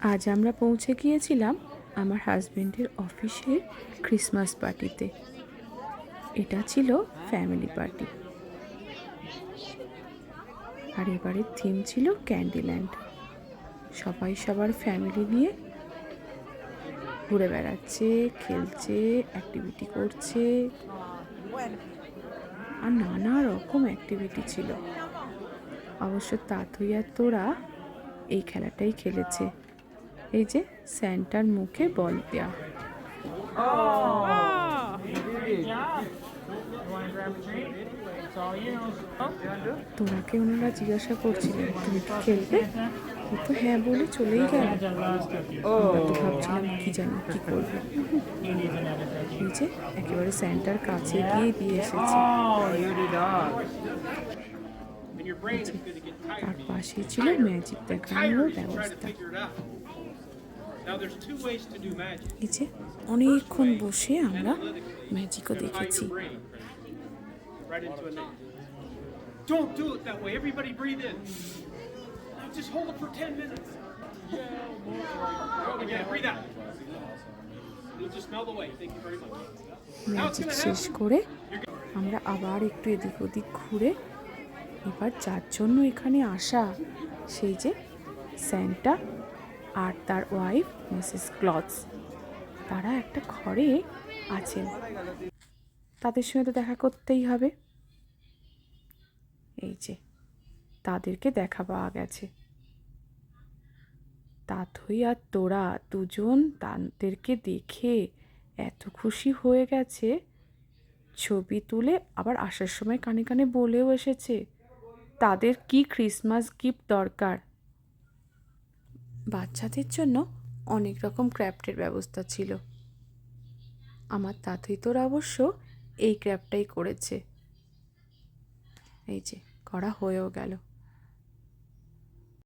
আজ আমরা পৌঁছে গিয়েছিলাম আমার হাজবেন্ডের অফিসের ক্রিসমাস পার্টিতে। এটা ছিল ফ্যামিলি পার্টি, আর এবারের থিম ছিল ক্যান্ডিল্যান্ড। সবাই সবার ফ্যামিলি নিয়ে ঘুরে বেড়াচ্ছে, খেলছে, অ্যাক্টিভিটি করছে, আর নানা রকম অ্যাক্টিভিটি ছিল। অবশ্য তাতুই আর তোরা এই খেলাটাই খেলেছে, এই যে স্যান্টার মুখে বল দেয়া। তোরাকে ওনারা জিজ্ঞাসা করছিলেন তুমি কি খেলবে, ও তো হ্যাঁ বলে চলেই গেল। আমরা তো ভাবছিলাম কি জানি কি করবে। এই যে একেবারে স্যান্টার কাছে গিয়ে দিয়ে এসেছে। তার পাশে ছিল ম্যাজিক দেখানোর ব্যবস্থা। এই যে অনেকক্ষণ বসে আমরা ম্যাজিকও দেখেছি। Don't do it that way. Everybody breathe in. Now just hold it for 10 minutes. Again, breathe out. You'll just melt away. Thank you very much. Magic শেষ করে আমরা আবার একটু এদিক ওদিক ঘুরে এবার যার জন্য এখানে আসা, সেই যে স্যান্টা আর তার ওয়াইফ মিসেস ক্লথস, তারা একটা ঘরে আছেন। তাদের সঙ্গে তো দেখা করতেই হবে। এই যে তাদেরকে দেখা পাওয়া গেছে। তাতই আর তোরা দুজন তাদেরকে দেখে এত খুশি হয়ে গেছে, ছবি তুলে আবার আসার সময় কানে কানে বলেও এসেছে তাদের কি ক্রিসমাস গিফট দরকার। বাচ্চাদের জন্য অনেক রকম ক্র্যাফটের ব্যবস্থা ছিল। আমার তাতই তোরা অবশ্য এই ক্র্যাফটটাই করেছে। এই যে করা হয়েও গেল।